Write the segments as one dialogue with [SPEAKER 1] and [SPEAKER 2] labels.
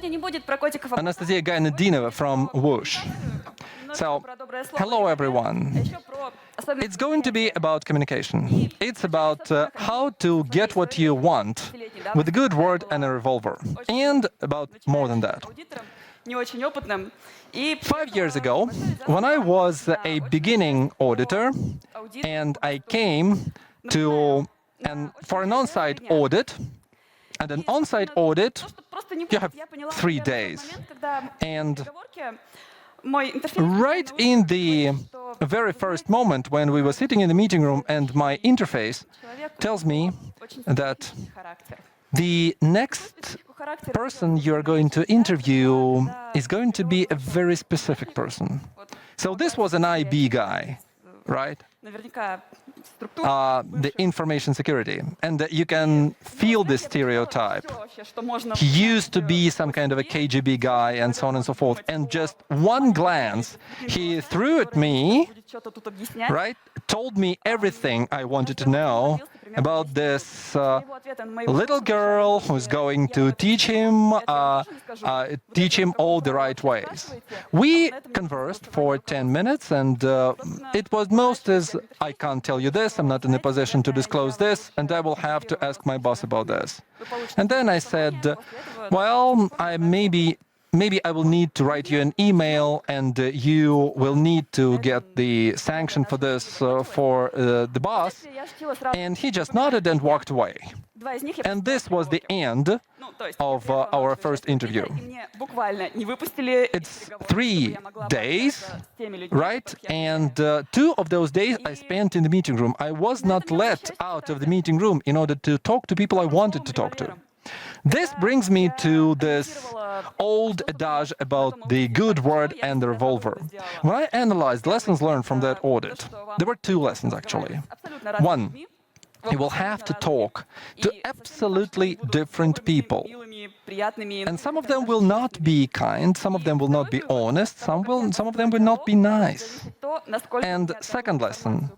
[SPEAKER 1] Anastasia Gainadinova from Whoosh. So, hello everyone. It's going to be about communication. It's about how to get what you want with a good word and a revolver. And about more than that. 5 years ago, when I was a beginning auditor and I came for an on-site audit, and an on-site audit, you have 3 days. And right in the very first moment when we were sitting in the meeting room and my interface tells me that the next person you're going to interview is going to be a very specific person. So this was an IB guy, right? The information security. And you can feel this stereotype. He used to be some kind of a KGB guy and so on and so forth. And just one glance, he threw at me, right? Told me everything I wanted to know about this little girl who's going to teach him all the right ways. We conversed for 10 minutes, and it was most as, I can't tell you this, I'm not in a position to disclose this, and I will have to ask my boss about this. And then I said, well, Maybe I will need to write you an email, and you will need to get the sanction for this for the boss. And he just nodded and walked away. And this was the end of our first interview. It's 3 days, right? And 2 of those days I spent in the meeting room. I was not let out of the meeting room in order to talk to people I wanted to talk to. This brings me to this old adage about the good word and the revolver. When I analyzed lessons learned from that audit, there were 2 lessons actually. One, you will have to talk to absolutely different people. And some of them will not be kind, some of them will not be honest, some of them will not be nice. And second lesson,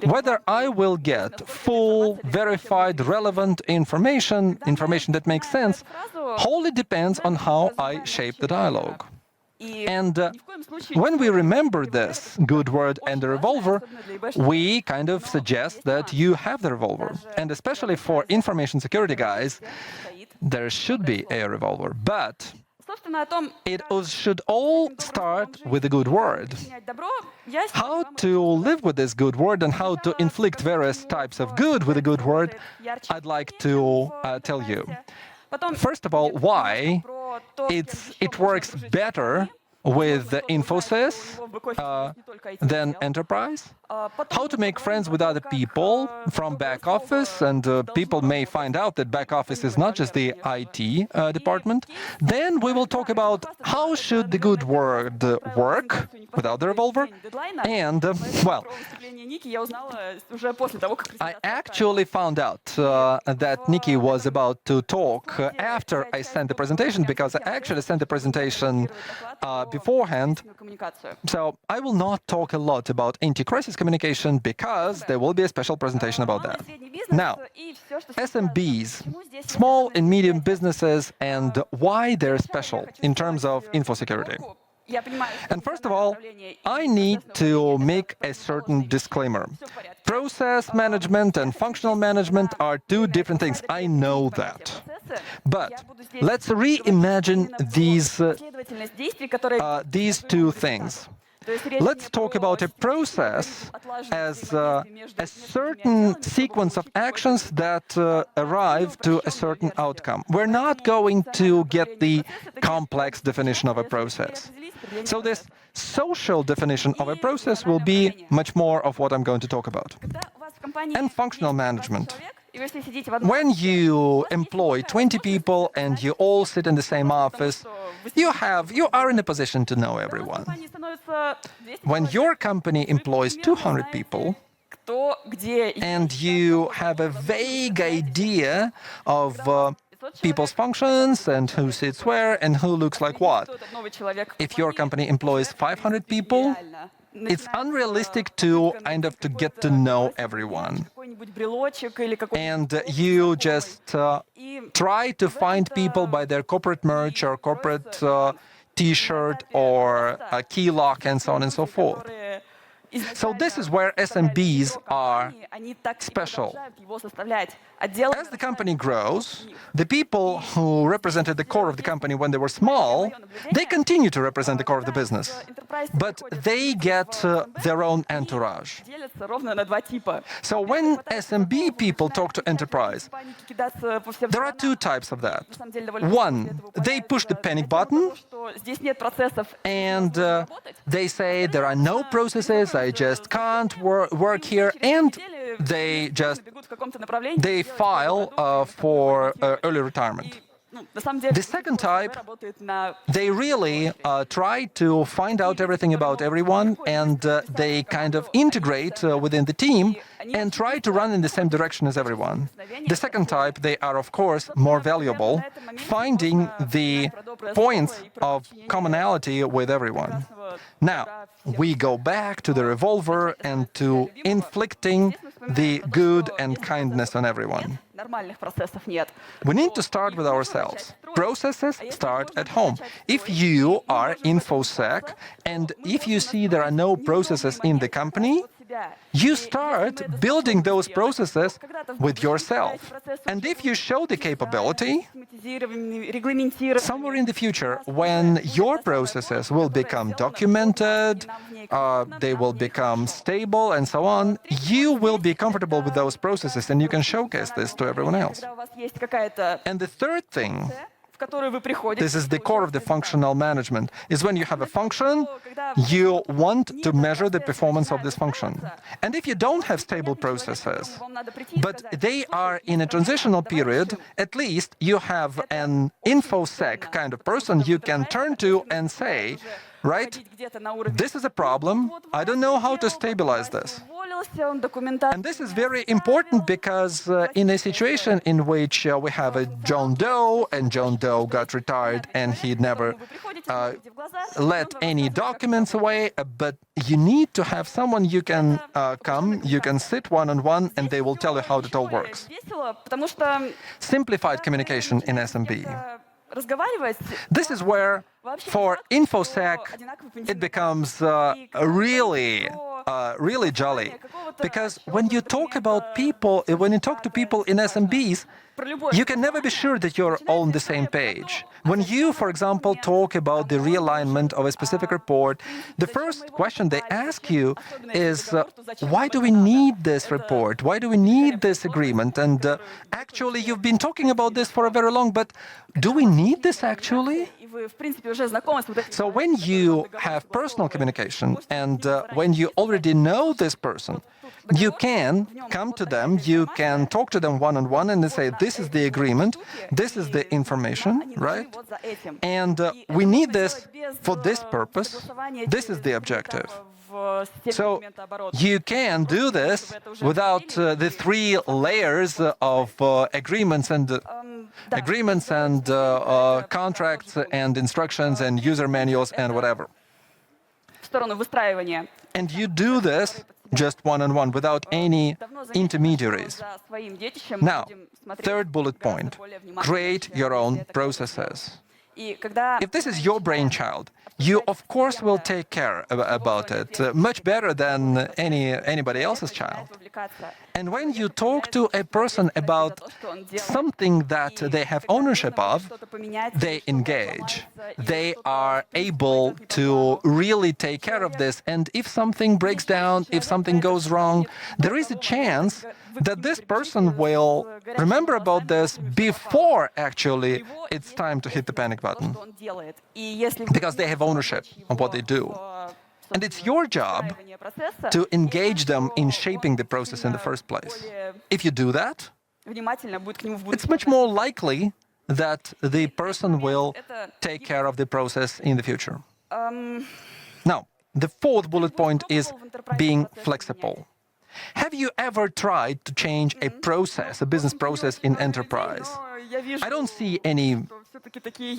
[SPEAKER 1] whether I will get full, verified, relevant information that makes sense, wholly depends on how I shape the dialogue. And when we remember this good word and the revolver, we kind of suggest that you have the revolver. And especially for information security guys, there should be a revolver. But it should all start with a good word. How to live with this good word and how to inflict various types of good with a good word, I'd like to tell you. First of all, why it works better with Infosys than enterprise. How to make friends with other people from back office, and people may find out that back office is not just the IT department. Then we will talk about how should the good word work without the revolver. And, well, I actually found out that Nikki was about to talk after I sent the presentation, because I actually sent the presentation beforehand. So I will not talk a lot about anti-crisis communication because there will be a special presentation about that. Now, SMBs, small and medium businesses, and why they're special in terms of info security. And first of all, I need to make a certain disclaimer. Process management and functional management are 2 different things. I know that. But let's reimagine these 2 things. Let's talk about a process as a certain sequence of actions that arrive to a certain outcome. We're not going to get the complex definition of a process. So this social definition of a process will be much more of what I'm going to talk about. And functional management. When you employ 20 people and you all sit in the same office, you are in a position to know everyone. When your company employs 200 people, and you have a vague idea of people's functions and who sits where and who looks like what. If your company employs 500 people, it's unrealistic to to get to know everyone. And you just try to find people by their corporate merch or corporate T-shirt or a key lock and so on and so forth. So this is where SMBs are special. As the company grows, the people who represented the core of the company when they were small, they continue to represent the core of the business, but they get their own entourage. So when SMB people talk to enterprise, there are two types of that. One, they push the panic button and they say there are no processes, I just can't work here, and they file for early retirement. The second type, they really try to find out everything about everyone, and they kind of integrate within the team and try to run in the same direction as everyone. The second type, they are, of course, more valuable, finding the points of commonality with everyone. Now, we go back to the revolver and to inflicting the good and kindness on everyone. We need to start with ourselves. Processes start at home. If you are InfoSec and if you see there are no processes in the company, you start building those processes with yourself. And if you show the capability, somewhere in the future, when your processes will become documented, they will become stable and so on, you will be comfortable with those processes and you can showcase this to everyone else. And the third thing, this is the core of the functional management, is when you have a function, you want to measure the performance of this function. And if you don't have stable processes, but they are in a transitional period, at least you have an InfoSec kind of person you can turn to and say, right, this is a problem, I don't know how to stabilize this. And this is very important because in a situation in which we have a John Doe, and John Doe got retired and he never let any documents away, but you need to have someone you can come, you can sit one-on-one, and they will tell you how it all works. Simplified communication in SMB. This is where, for InfoSec, it becomes really jolly. Because when you talk about people, when you talk to people in SMBs, you can never be sure that you're on the same page. When you, for example, talk about the realignment of a specific report, the first question they ask you is, why do we need this report? Why do we need this agreement? And actually, you've been talking about this for a very long, but do we need this actually? So when you have personal communication and when you already know this person, you can come to them, you can talk to them one-on-one and say, this is the agreement, this is the information, right? And we need this for this purpose, this is the objective. So you can do this without the three layers of agreements and contracts and instructions and user manuals and whatever. And you do this just one-on-one without any intermediaries. Now, third bullet point, create your own processes. If this is your brainchild, you of course will take care about it much better than anybody else's child. And when you talk to a person about something that they have ownership of, they engage. They are able to really take care of this. And if something breaks down, if something goes wrong, there is a chance that this person will remember about this before actually it's time to hit the panic button, because they have ownership of what they do. And it's your job to engage them in shaping the process in the first place. If you do that, it's much more likely that the person will take care of the process in the future. Now, the fourth bullet point is being flexible. Have you ever tried to change a process, a business process in enterprise? I don't see any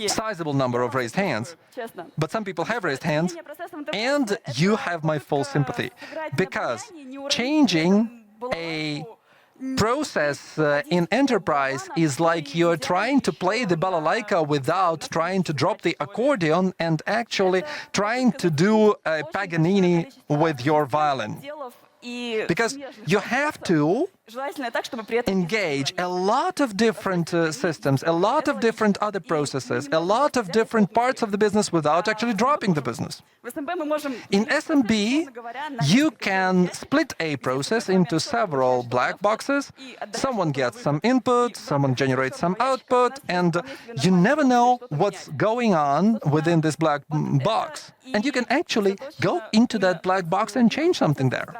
[SPEAKER 1] sizable number of raised hands, but some people have raised hands, and you have my full sympathy. Because changing a process in enterprise is like you're trying to play the balalaika without trying to drop the accordion and actually trying to do a Paganini with your violin. Because you have to engage a lot of different systems, a lot of different other processes, a lot of different parts of the business without actually dropping the business. In SMB, you can split a process into several black boxes. Someone gets some input, someone generates some output, and you never know what's going on within this black box. And you can actually go into that black box and change something there.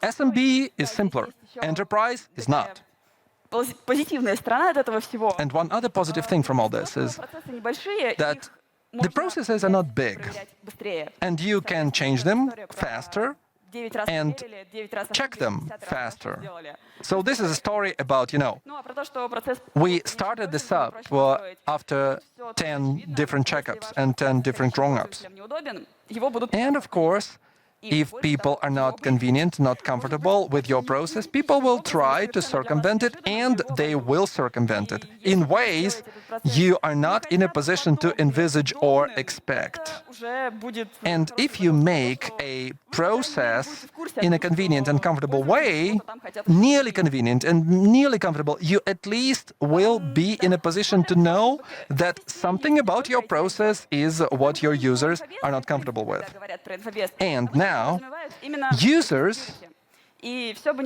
[SPEAKER 1] SMB is simpler. Enterprise is not. And one other positive thing from all this is that the processes are not big, and you can change them faster and check them faster. So this is a story about, we started this up after 10 different checkups and 10 different wrong-ups. And of course, if people are not convenient, not comfortable with your process, people will try to circumvent it, and they will circumvent it in ways you are not in a position to envisage or expect. And if you make a process in a convenient and comfortable way, nearly convenient and nearly comfortable, you at least will be in a position to know that something about your process is what your users are not comfortable with. And now, users,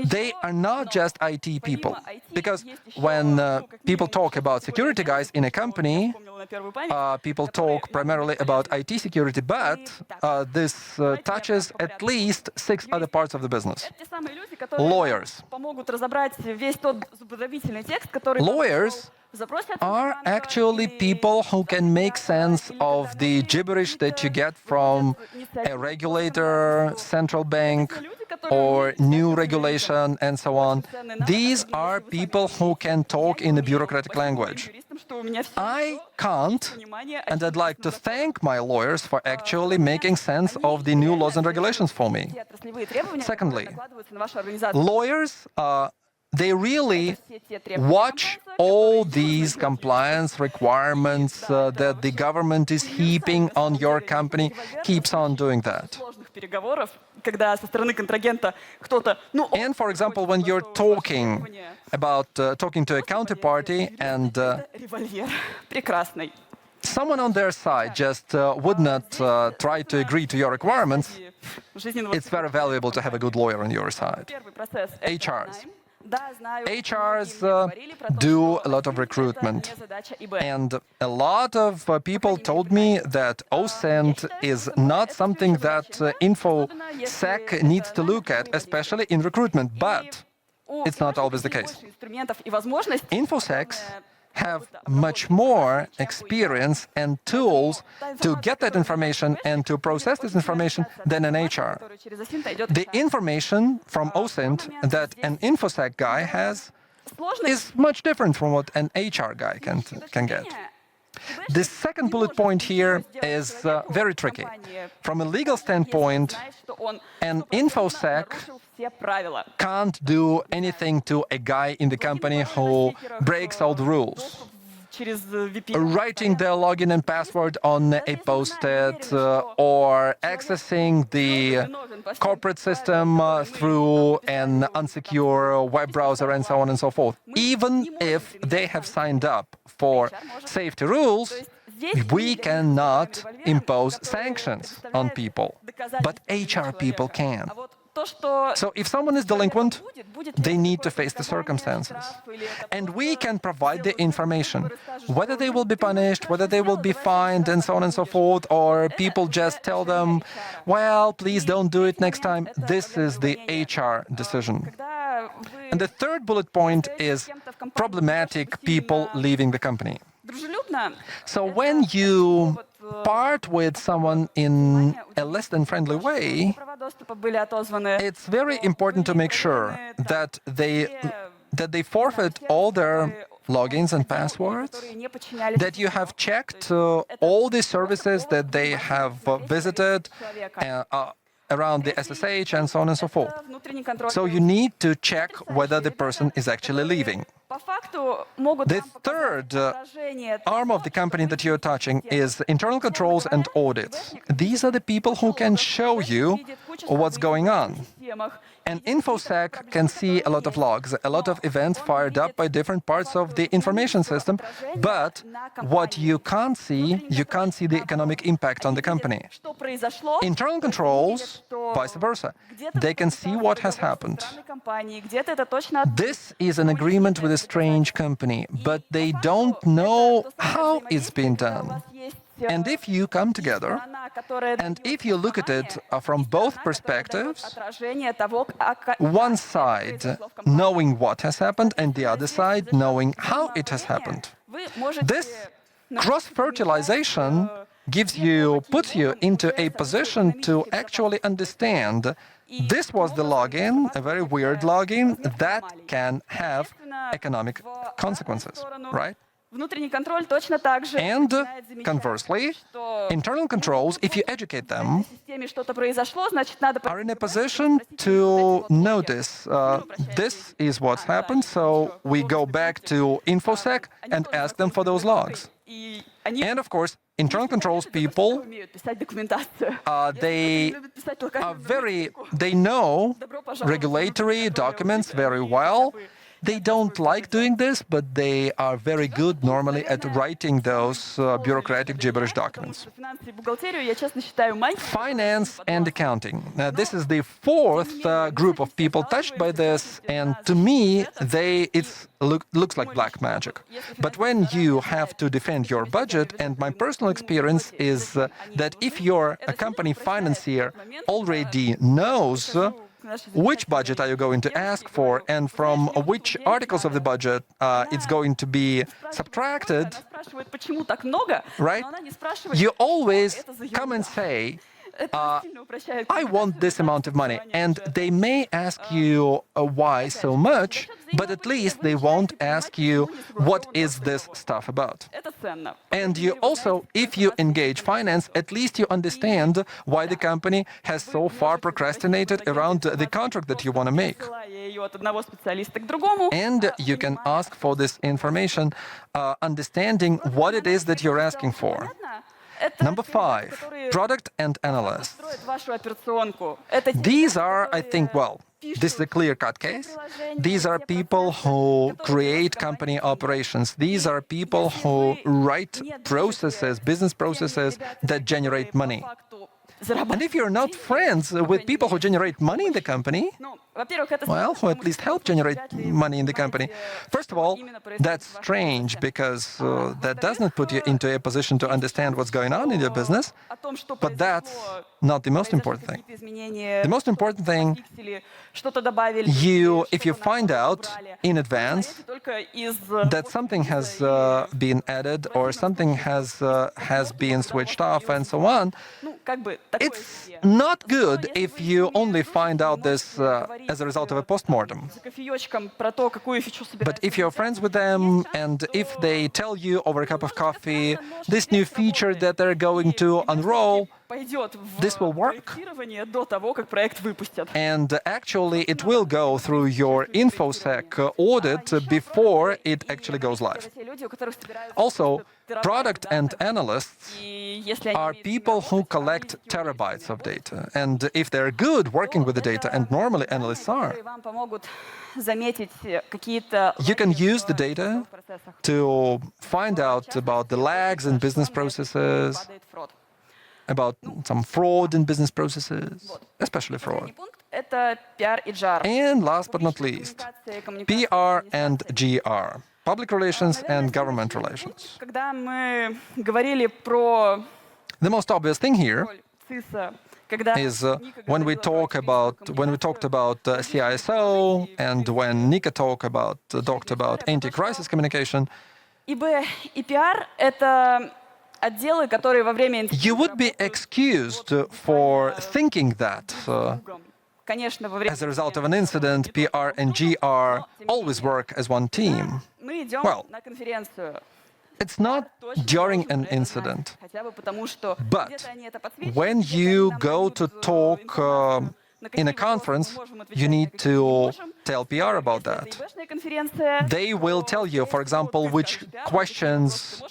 [SPEAKER 1] they are not just IT people. Because when people talk about security guys in a company, people talk primarily about IT security, but this touches at least 6 other parts of the business. Lawyers. Lawyers are actually people who can make sense of the gibberish that you get from a regulator, central bank, or new regulation, and so on. These are people who can talk in a bureaucratic language. I can't, and I'd like to thank my lawyers for actually making sense of the new laws and regulations for me. Secondly, lawyers they really watch all these compliance requirements that the government is heaping on your company, keeps on doing that. And for example, when you're talking to a counterparty and someone on their side just would not try to agree to your requirements, it's very valuable to have a good lawyer on your side. HRs. HRs do a lot of recruitment, and a lot of people told me that OSINT is not something that InfoSec needs to look at, especially in recruitment, but it's not always the case. InfoSecs have much more experience and tools to get that information and to process this information than an HR. The information from OSINT that an InfoSec guy has is much different from what an HR guy can get. The second bullet point here is very tricky. From a legal standpoint, an InfoSec can't do anything to a guy in the company who breaks all the rules. Writing their login and password on a post-it or accessing the corporate system through an unsecure web browser and so on and so forth. Even if they have signed up for safety rules, we cannot impose sanctions on people, but HR people can. So if someone is delinquent, they need to face the circumstances. And we can provide the information, whether they will be punished, whether they will be fined, and so on and so forth, or people just tell them, well, please don't do it next time. This is the HR decision. And the third bullet point is problematic people leaving the company. So when you part with someone in a less than friendly way, it's very important to make sure that they forfeit all their logins and passwords, that you have checked all the services that they have visited around the SSH and so on and so forth. So you need to check whether the person is actually leaving. The third arm of the company that you're touching is internal controls and audits. These are the people who can show you what's going on. And InfoSec can see a lot of logs, a lot of events fired up by different parts of the information system, but what you can't see the economic impact on the company. Internal controls, vice versa. They can see what has happened. This is an agreement with a strange company, but they don't know how it's been done. And if you come together, and if you look at it from both perspectives, one side knowing what has happened and the other side knowing how it has happened, this cross-fertilization puts you into a position to actually understand this was the login, a very weird login, that can have economic consequences, right? And conversely, internal controls, if you educate them, are in a position to notice this is what's happened, so we go back to InfoSec and ask them for those logs. And of course, internal controls people, they know regulatory documents very well. They don't like doing this, but they are very good normally at writing those bureaucratic gibberish documents. Finance and accounting. This is the fourth group of people touched by this, and to me, it looks like black magic. But when you have to defend your budget, and my personal experience is that if your company financier already knows which budget are you going to ask for, and from which articles of the budget it's going to be subtracted, right? You always come and say, I want this amount of money. And they may ask you why so much, but at least they won't ask you what is this stuff about. And you also, if you engage finance, at least you understand why the company has so far procrastinated around the contract that you want to make. And you can ask for this information, understanding what it is that you're asking for. Number 5, product and analysts. These are, I think, well, this is a clear-cut case. These are people who create company operations. These are people who write processes, business processes that generate money. And if you're not friends with people who generate money in the company, well, who at least help generate money in the company, first of all, that's strange because that does not put you into a position to understand what's going on in your business. But that's not the most important thing. The most important thing, if you find out in advance that something has been added or something has been switched off and so on, it's not good if you only find out this as a result of a postmortem. But if you're friends with them and if they tell you over a cup of coffee this new feature that they're going to unroll, this will work. And actually, it will go through your InfoSec audit before it actually goes live. Also, product and analysts are people who collect terabytes of data. And if they're good working with the data, and normally analysts are, you can use the data to find out about the lags in business processes, about some fraud in business processes, especially fraud. And last but not least, PR and GR, public relations and government relations. The most obvious thing here is when we talked about CISO and when Nika talked about anti-crisis communication. You would be excused for thinking that As a result of an incident, PR and GR always work as one team. Well, it's not during an incident, but when you go to talk in a conference, you need to tell PR about that. They will tell you, for example, which questions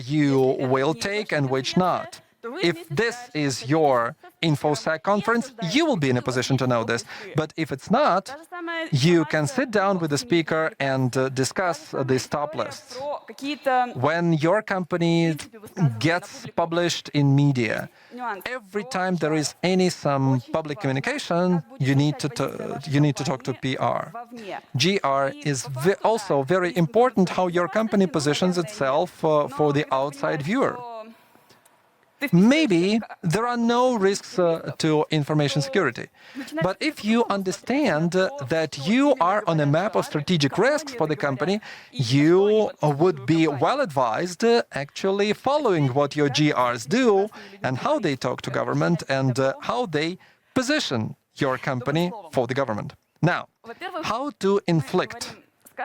[SPEAKER 1] you will take and which not. If this is your InfoSec conference, you will be in a position to know this. But if it's not, you can sit down with the speaker and discuss the stop lists. When your company gets published in media, every time there is some public communication, you need to talk to PR. GR is also very important how your company positions itself for the outside viewer. Maybe there are no risks to information security. But if you understand that you are on a map of strategic risks for the company, you would be well advised actually following what your GRs do and how they talk to government and how they position your company for the government. Now, how to inflict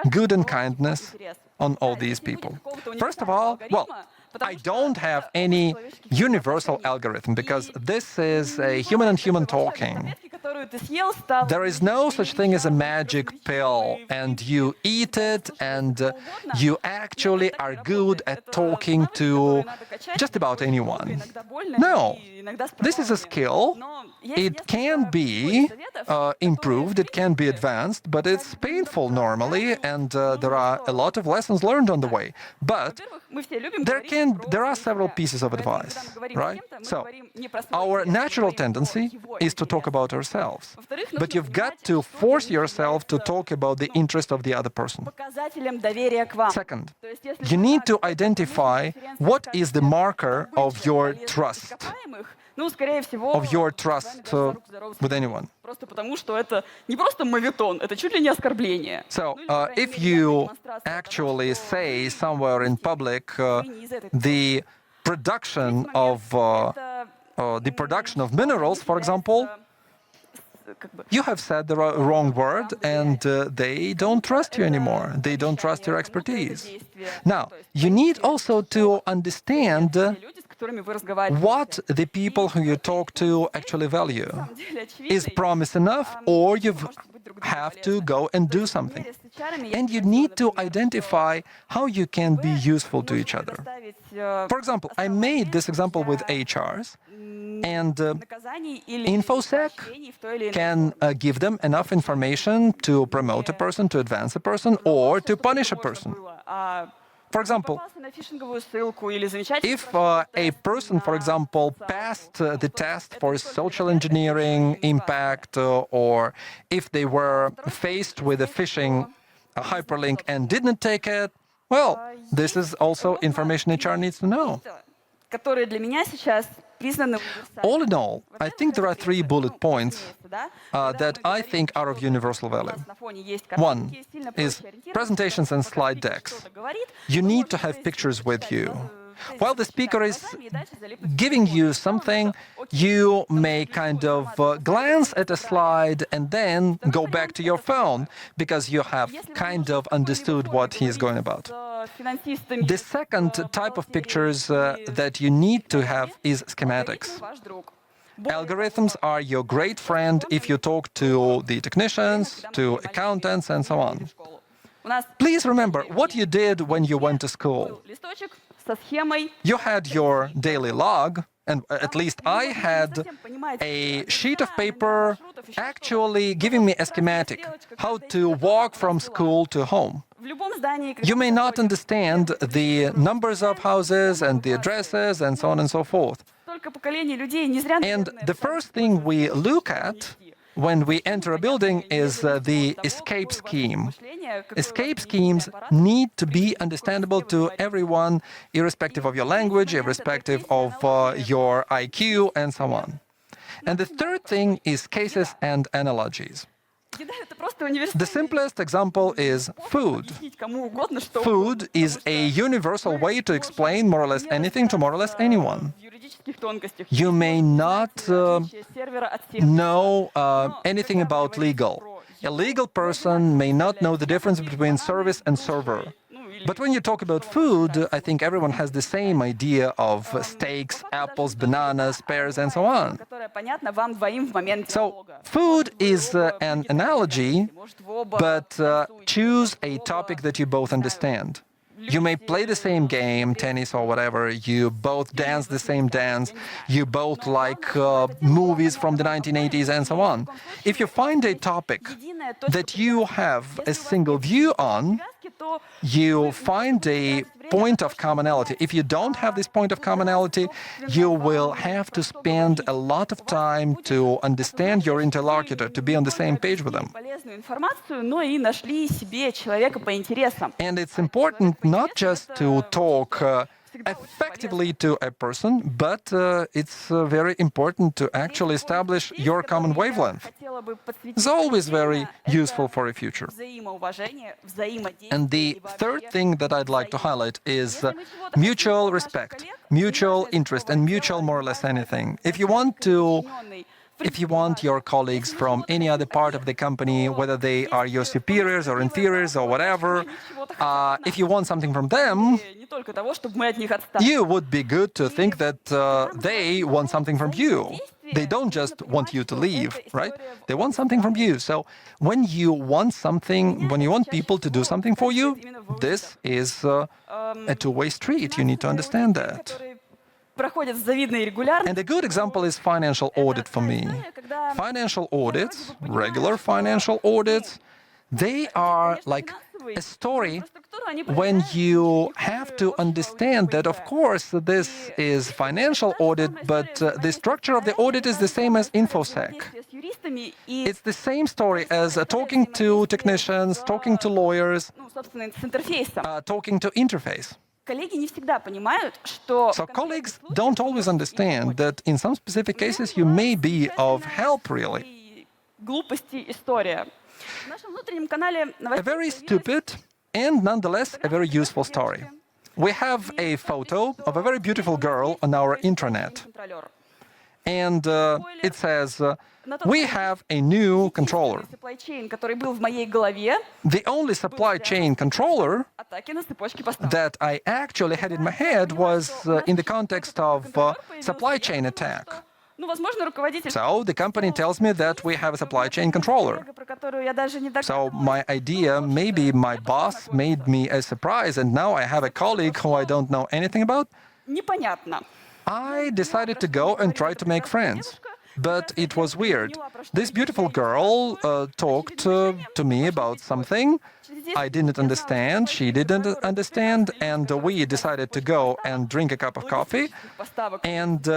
[SPEAKER 1] good and kindness on all these people? First of all, well, I don't have any universal algorithm because this is a human and human talking. There is no such thing as a magic pill and you eat it and you actually are good at talking to just about anyone. No, this is a skill. It can be improved, it can be advanced, but it's painful normally and there are a lot of lessons learned on the way. But there are several pieces of advice, right? So, our natural tendency is to talk about ourselves, but you've got to force yourself to talk about the interest of the other person. Second, you need to identify what is the marker of your trust, with anyone. So, if you actually say somewhere in public the production of minerals, for example, you have said the wrong word and they don't trust you anymore. They don't trust your expertise. Now, you need also to understand what the people who you talk to actually value. Is promise enough, or you have to go and do something? And you need to identify how you can be useful to each other. For example, I made this example with HRs, and InfoSec can give them enough information to promote a person, to advance a person, or to punish a person. For example, if a person, for example, passed the test for social engineering impact, or if they were faced with a phishing hyperlink and didn't take it, well, this is also information HR needs to know. All in all, I think there are 3 bullet points that I think are of universal value. One is presentations and slide decks. You need to have pictures with you. While the speaker is giving you something, you may kind of glance at a slide and then go back to your phone because you have kind of understood what he is going about. The second type of pictures that you need to have is schematics. Algorithms are your great friend if you talk to the technicians, to accountants, and so on. Please remember what you did when you went to school. You had your daily log, and at least I had a sheet of paper actually giving me a schematic, how to walk from school to home. You may not understand the numbers of houses and the addresses and so on and so forth. And the first thing we look at when we enter a building is the escape scheme. Escape schemes need to be understandable to everyone, irrespective of your language, irrespective of your IQ, and so on. And the third thing is cases and analogies. The simplest example is food. Food is a universal way to explain more or less anything to more or less anyone. You may not know anything about legal. A legal person may not know the difference between service and server. But when you talk about food, I think everyone has the same idea of steaks, apples, bananas, pears, and so on. So food is an analogy, but choose a topic that you both understand. You may play the same game, tennis or whatever, you both dance the same dance, you both like movies from the 1980s and so on. If you find a topic that you have a single view on, you find a point of commonality. If you don't have this point of commonality, you will have to spend a lot of time to understand your interlocutor, to be on the same page with them. And it's important not just to talk effectively to a person, but it's very important to actually establish your common wavelength. It's always very useful for a future. And the third thing that I'd like to highlight is mutual respect, mutual interest, and mutual more or less anything. If you want your colleagues from any other part of the company, whether they are your superiors or inferiors or whatever, if you want something from them, you would be good to think that they want something from you. They don't just want you to leave, right? They want something from you. So when you want something, when you want people to do something for you, this is a two-way street. You need to understand that. And a good example is financial audit for me. Financial audits, regular financial audits, they are like a story when you have to understand that, of course, this is financial audit, but the structure of the audit is the same as InfoSec. It's the same story as talking to technicians, talking to lawyers, talking to interface. So colleagues don't always understand that in some specific cases you may be of help, really. A very stupid and nonetheless a very useful story. We have a photo of a very beautiful girl on our intranet. And it says, we have a new controller. The only supply chain controller that I actually had in my head was in the context of supply chain attack. So the company tells me that we have a supply chain controller. So my idea, maybe my boss made me a surprise, and now I have a colleague who I don't know anything about. I decided to go and try to make friends. But it was weird. This beautiful girl talked to me about something I didn't understand, she didn't understand, and we decided to go and drink a cup of coffee. And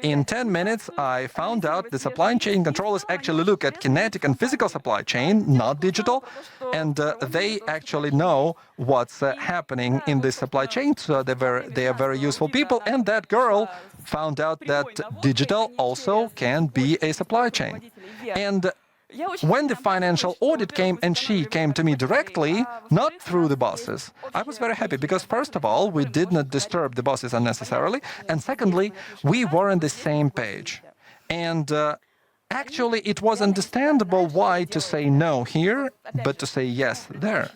[SPEAKER 1] in 10 minutes, I found out the supply chain controllers actually look at kinetic and physical supply chain, not digital, and they actually know what's happening in this supply chain. So they are very useful people, and that girl found out that digital also can be a supply chain. And when the financial audit came and she came to me directly, not through the bosses, I was very happy because, first of all, we did not disturb the bosses unnecessarily, and secondly, we were on the same page. And actually, it was understandable why to say no here, but to say yes there.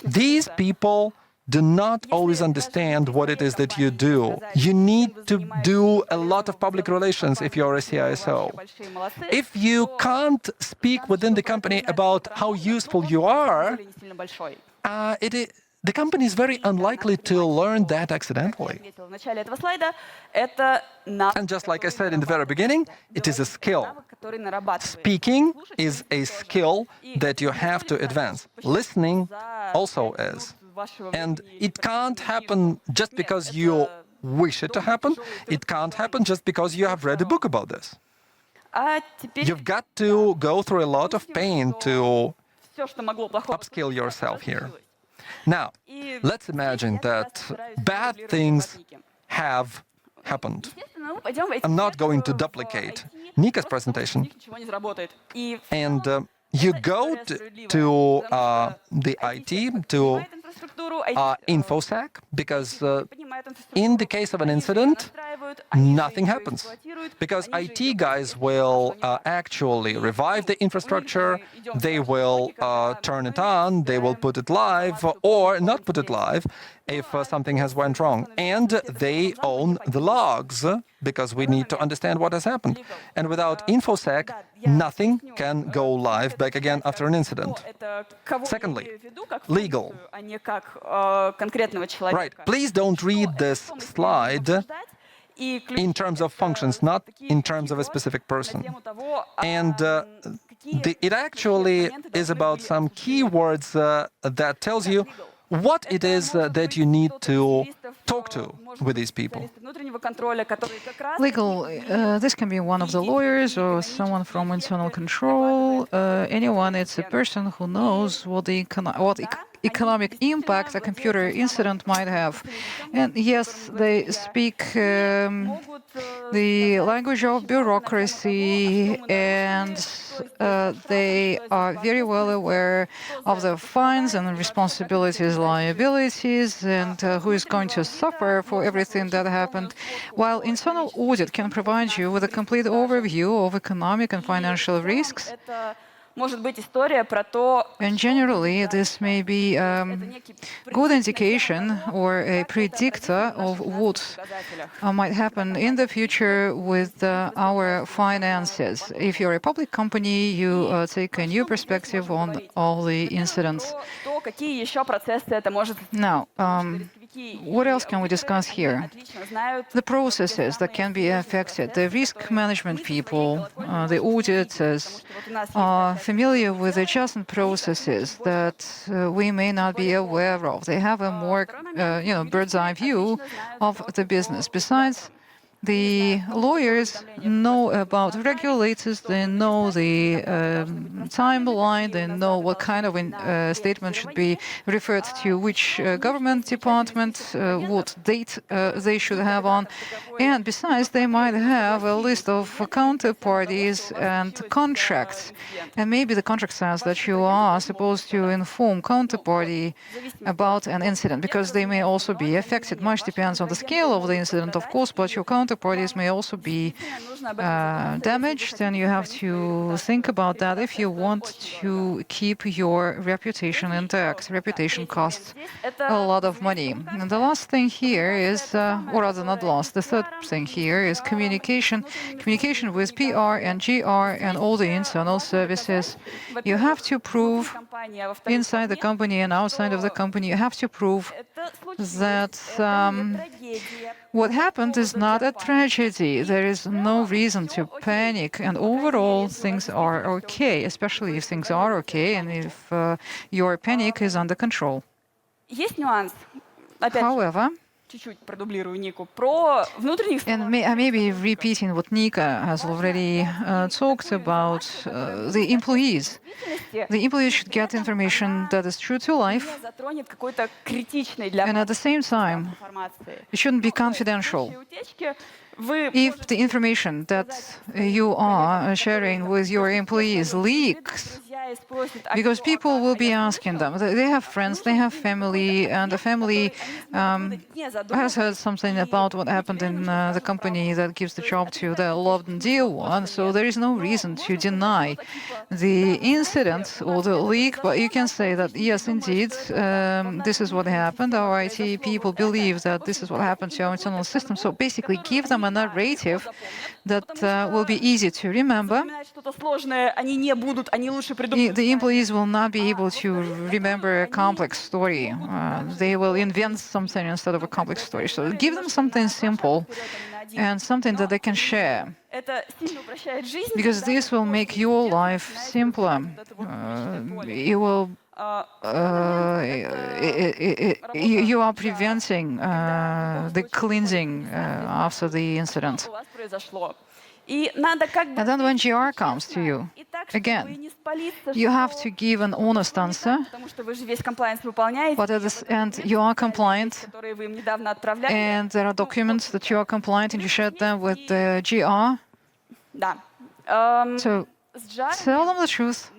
[SPEAKER 1] These people do not always understand what it is that you do. You need to do a lot of public relations if you're a CISO. If you can't speak within the company about how useful you are, the company is very unlikely to learn that accidentally. And just like I said in the very beginning, it is a skill. Speaking is a skill that you have to advance. Listening also is. And it can't happen just because you wish it to happen. It can't happen just because you have read a book about this. You've got to go through a lot of pain to upskill yourself here. Now, let's imagine that bad things have happened. I'm not going to duplicate Nika's presentation. And you go to the IT, to InfoSec, because in the case of an incident, nothing happens. Because IT guys will actually revive the infrastructure, they will turn it on, they will put it live, or not put it live if something has went wrong. And they own the logs, because we need to understand what has happened. And without InfoSec, nothing can go live back again after an incident. Secondly, legal. Right, please don't read this slide in terms of functions, not in terms of a specific person. And it actually is about some keywords that tells you what it is that you need to talk to with these people.
[SPEAKER 2] Legal, this can be one of the lawyers or someone from internal control. Anyone, it's a person who knows what economic impact a computer incident might have. And yes, they speak the language of bureaucracy, and they are very well aware of the fines and responsibilities, liabilities, and who is going to suffer for everything that happened, while internal audit can provide you with a complete overview of economic and financial risks. And generally, this may be a good indication or a predictor of what might happen in the future with our finances. If you're a public company, you take a new perspective on all the incidents. Now, what else can we discuss here? The processes that can be affected. The risk management people, the auditors, are familiar with the adjustment processes that we may not be aware of. They have a more, bird's eye view of the business. Besides, the lawyers know about regulators, they know the timeline, they know what kind of statement should be referred to which government department, what date they should have on. And besides, they might have a list of counterparties and contracts. And maybe the contract says that you are supposed to inform counterparty about an incident, because they may also be affected. Much depends on the scale of the incident, of course, but your counterparties may also be damaged, and you have to think about that if you want to keep your reputation intact. Reputation costs a lot of money. And the last thing here is, or rather not last, the third thing here is communication. Communication with PR and GR and all the internal services. You have to prove inside the company and outside of the company, you have to prove that what happened is not a tragedy. There is no reason to panic, and overall things are okay, especially if things are okay and if your panic is under control. However, and I may be repeating what Nika has already talked about, the employees. The employees should get information that is true to life, and at the same time, it shouldn't be confidential. If the information that you are sharing with your employees leaks, because people will be asking them, they have friends, they have family, and the family has heard something about what happened in the company that gives the job to the loved and dear one, so there is no reason to deny the incident or the leak, but you can say that, yes, indeed, this is what happened, our IT people believe that this is what happened to our internal system, so basically give them a narrative that will be easy to remember. The employees will not be able to remember a complex story. They will invent something instead of a complex story. So give them something simple and something that they can share, because this will make your life simpler. You will you are preventing the cleansing after the incident. And then when GR comes to you, again, you have to give an honest answer, but at the end you are compliant, and there are documents that you are compliant, and you share them with the GR. So tell them the truth,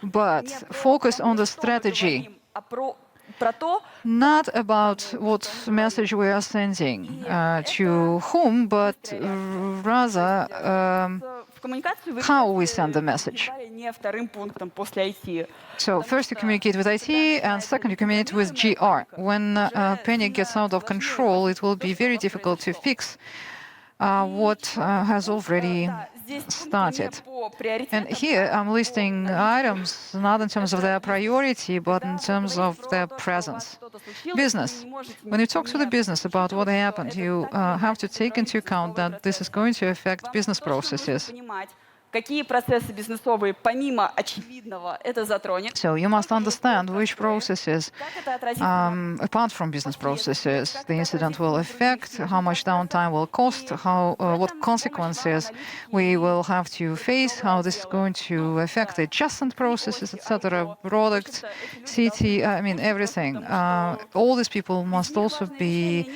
[SPEAKER 2] but focus on the strategy, not about what message we are sending to whom, but rather how we send the message. So first you communicate with IT, and second you communicate with GR. When panic gets out of control, it will be very difficult to fix what has already started. And here I'm listing items not in terms of their priority, but in terms of their presence. Business. When you talk to the business about what happened, you have to take into account that this is going to affect business processes. So you must understand which processes, apart from business processes, the incident will affect, how much downtime will cost, what consequences we will have to face, how this is going to affect the adjacent processes, etc., products, CT, I mean, everything. All these people must also be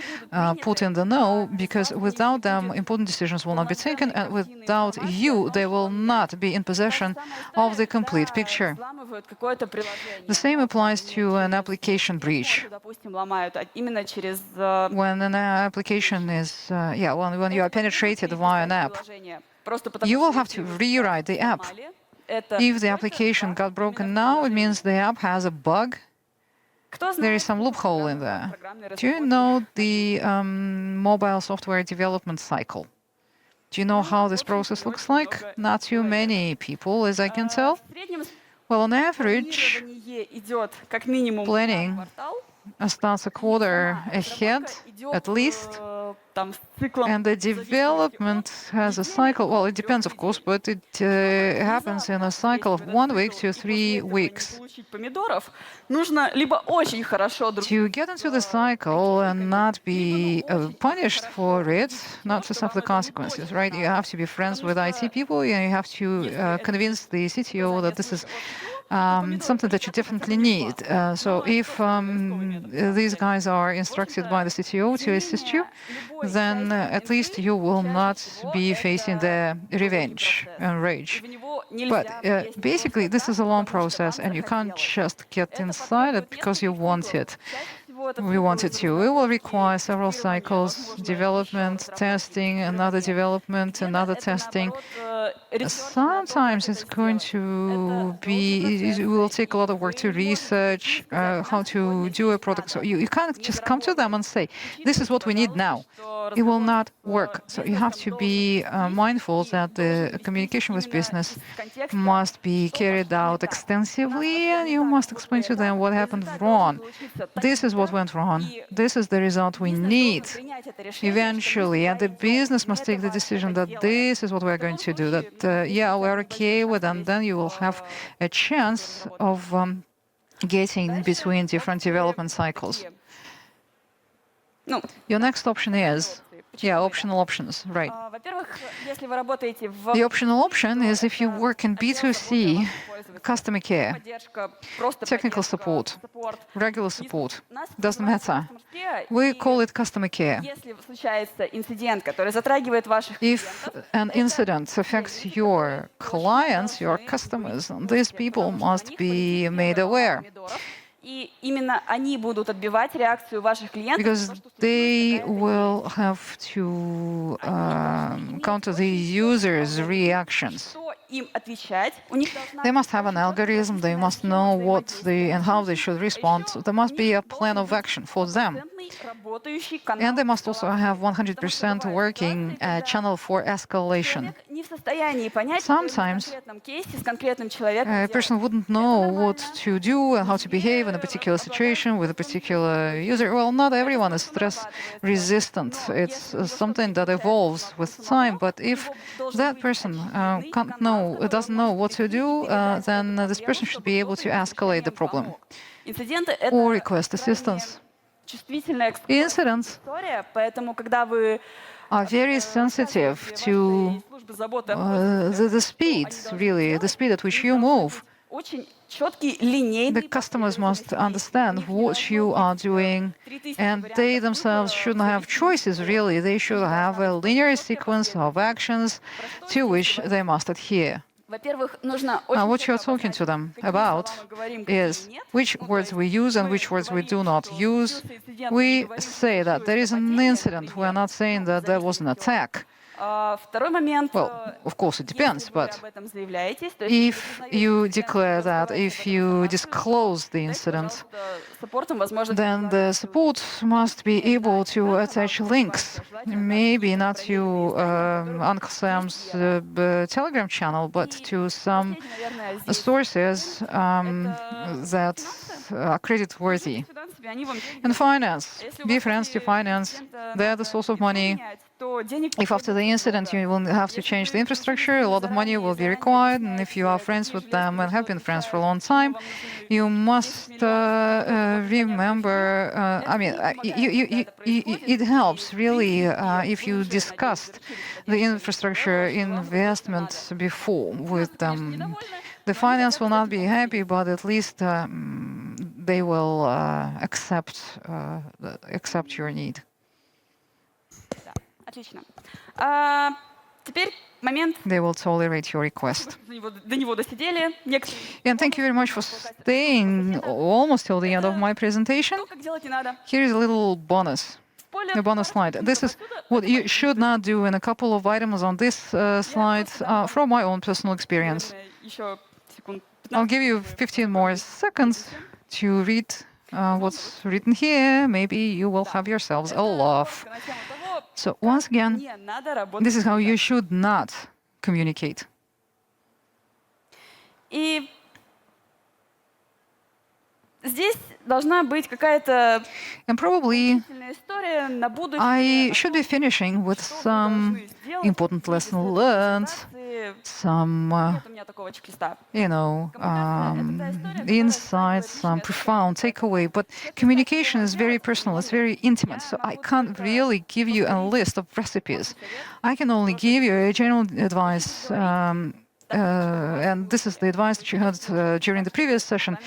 [SPEAKER 2] put in the know, because without them, important decisions will not be taken, and without you, they will not be in possession of the complete picture. The same applies to an application breach. When an application is, when you are penetrated via an app, you will have to rewrite the app. If the application got broken now, it means the app has a bug. There is some loophole in there. Do you know the mobile software development cycle? Do you know how this process looks like? Not too many people, as I can tell. Well, on average, planning starts a quarter ahead, at least. And the development has a cycle. Well, it depends, of course, but it happens in a cycle of 1 week to 3 weeks. To get into the cycle and not be punished for it, not to suffer the consequences, right? You have to be friends with IT people, and you have to convince the CTO that this is something that you definitely need. So if these guys are instructed by the CTO to assist you, then at least you will not be facing the revenge and rage. But basically, this is a long process, and you can't just get inside it because you want it. We wanted to. It will require several cycles, development, testing, another development, another testing. Sometimes it's going to be, it will take a lot of work to research how to do a product. So you can't just come to them and say, this is what we need now. It will not work. So you have to be mindful that the communication with business must be carried out extensively, and you must explain to them what happened wrong. This is what went wrong. This is the result we need eventually. And the business must take the decision that this is what we're going to do, that, we're okay with, and then you will have a chance of getting between different development cycles. Your next option is, optional options, right. The optional option is if you work in B2C, customer care, technical support, regular support, doesn't matter. We call it customer care. If an incident affects your clients, your customers, these people must be made aware. Because they will have to counter the user's reactions. They must have an algorithm, they must know what and how they should respond. So there must be a plan of action for them. And they must also have 100% working channel for escalation. Sometimes a person wouldn't know what to do and how to behave in a particular situation with a particular user. Well, not everyone is stress resistant. It's something that evolves with time. But if that person doesn't know what to do, then this person should be able to escalate the problem or request assistance. Incidents are very sensitive to the speed, really, the speed at which you move. The customers must understand what you are doing, and they themselves shouldn't have choices, really. They should have a linear sequence of actions to which they must adhere. Now, what you're talking to them about is which words we use and which words we do not use. We say that there is an incident. We're not saying that there was an attack. Well, of course, it depends, but if you declare that, if you disclose the incident, then the support must be able to attach links, maybe not to Uncle Sam's Telegram channel, but to some sources that are credit-worthy. In finance, be friends to finance. They're the source of money. If after the incident you will have to change the infrastructure, a lot of money will be required, and if you are friends with them and have been friends for a long time, you must remember. It helps really if you discussed the infrastructure investments before with them. The finance will not be happy, but at least they will accept your need. They will tolerate your request. And thank you very much for staying almost till the end of my presentation. Here is a little bonus. A bonus slide. This is what you should not do, and a couple of items on this slide from my own personal experience. I'll give you 15 more seconds to read what's written here. Maybe you will have yourselves a laugh. So once again, this is how you should not communicate. And probably I should be finishing with some important lesson learned, some, insights, some profound takeaway. But communication is very personal, it's very intimate, so I can't really give you a list of recipes. I can only give you a general advice, and this is the advice that you heard during the previous session.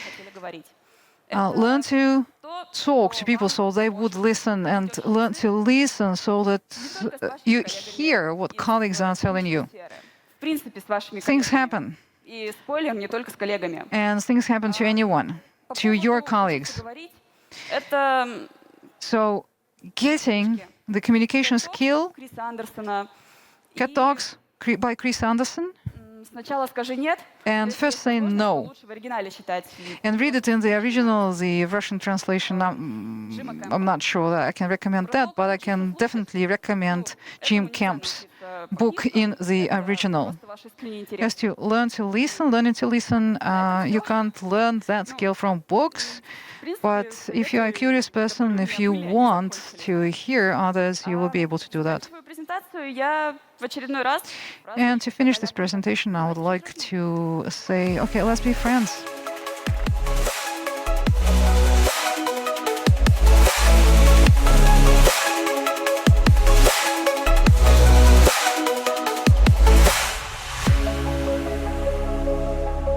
[SPEAKER 2] Learn to talk to people so they would listen, and learn to listen so that you hear what colleagues are telling you. Things happen. And things happen to anyone, to your colleagues. So getting the communication skill, Cat Dogs by Chris Anderson, and first say no, and read it in the original, the Russian translation. I'm not sure that I can recommend that, but I can definitely recommend Jim Kemp's book in the original. Has to learn to listen, learning to listen. You can't learn that skill from books, but if you are a curious person, if you want to hear others, you will be able to do that. And to finish this presentation, I would like to say, okay, let's be friends.